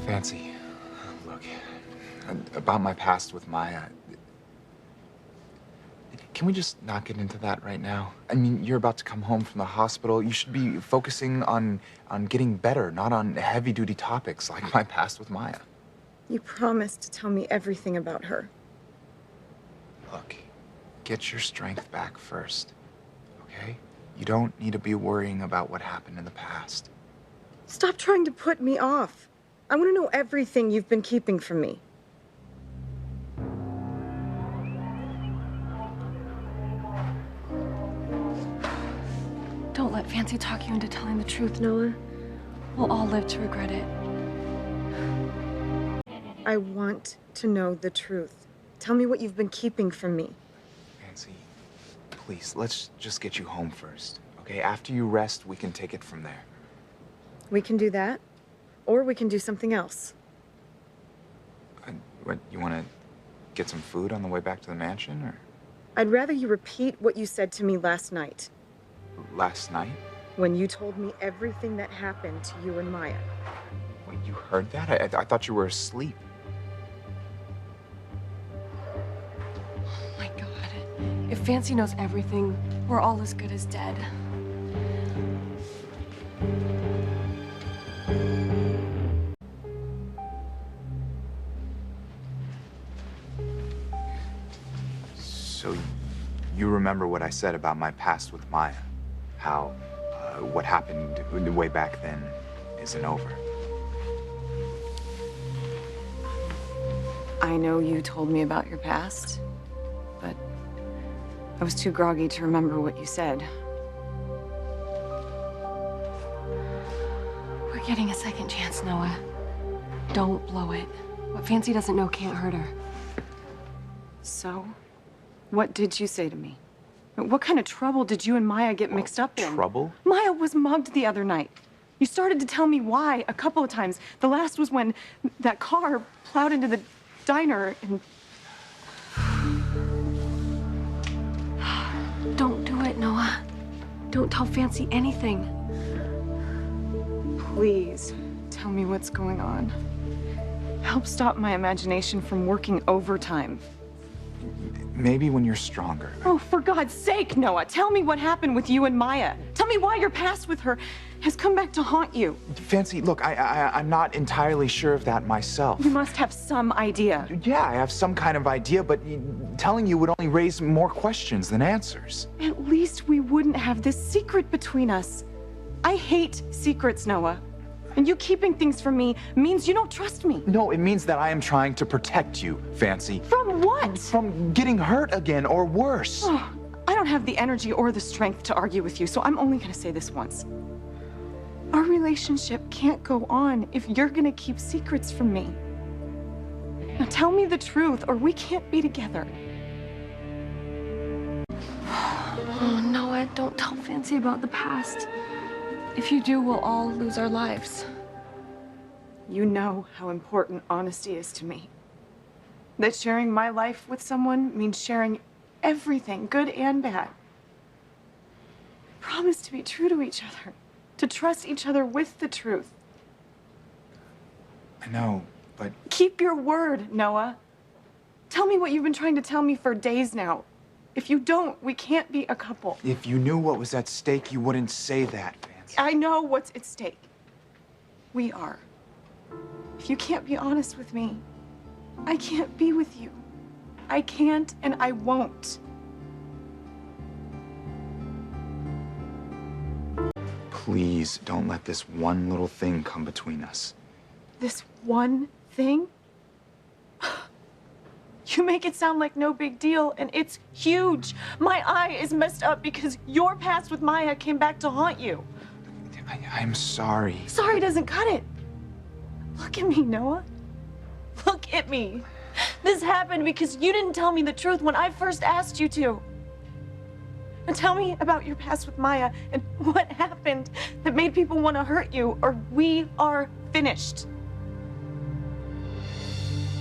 Fancy, look, about my past with Maya, can we just not get into that right now? I mean, you're about to come home from the hospital. You should be focusing on getting better, not on heavy-duty topics like my past with Maya. You promised to tell me everything about her. Look, get your strength back first, okay? You don't need to be worrying about what happened in the past. Stop trying to put me off. I want to know everything you've been keeping from me. Don't let Fancy talk you into telling the truth, Noah. We'll all live to regret it. I want to know the truth. Tell me what you've been keeping from me. Fancy, please, let's just get you home first, okay? After you rest, we can take it from there. We can do that, or we can do something else. What, you want to get some food on the way back to the mansion, or? I'd rather you repeat what you said to me last night. Last night? When you told me everything that happened to you and Maya. Wait, you heard that? I thought you were asleep. Oh my God. If Fancy knows everything, we're all as good as dead. So, you remember what I said about my past with Maya? How what happened way back then isn't over. I know you told me about your past, but I was too groggy to remember what you said. We're getting a second chance, Noah. Don't blow it. What Fancy doesn't know can't hurt her. So, what did you say to me? What kind of trouble did you and Maya get mixed up in? Trouble? Maya was mugged the other night. You started to tell me why a couple of times. The last was when that car plowed into the diner and... Don't do it, Noah. Don't tell Fancy anything. Please, tell me what's going on. Help stop my imagination from working overtime. Maybe when you're stronger. Oh, for God's sake, Noah, tell me what happened with you and Maya. Tell me why your past with her has come back to haunt you. Fancy, look, I'm not entirely sure of that myself. You must have some idea. Yeah, I have some kind of idea, but telling you would only raise more questions than answers. At least we wouldn't have this secret between us. I hate secrets, Noah. And you keeping things from me means you don't trust me. No, it means that I am trying to protect you, Fancy. From what? From getting hurt again, or worse. Oh, I don't have the energy or the strength to argue with you, so I'm only gonna say this once. Our relationship can't go on if you're gonna keep secrets from me. Now tell me the truth, or we can't be together. Oh, Noah, don't tell Fancy about the past. If you do, we'll all lose our lives. You know how important honesty is to me. That sharing my life with someone means sharing everything, good and bad. Promise to be true to each other, to trust each other with the truth. I know, but... Keep your word, Noah. Tell me what you've been trying to tell me for days now. If you don't, we can't be a couple. If you knew what was at stake, you wouldn't say that, Fancy. I know what's at stake. We are. If you can't be honest with me, I can't be with you. I can't and I won't. Please don't let this one little thing come between us. This one thing? You make it sound like no big deal, and it's huge. My eye is messed up because your past with Maya came back to haunt you. I'm sorry. Sorry doesn't cut it. Look at me, Noah. Look at me. This happened because you didn't tell me the truth when I first asked you to. And tell me about your past with Maya and what happened that made people want to hurt you, or we are finished.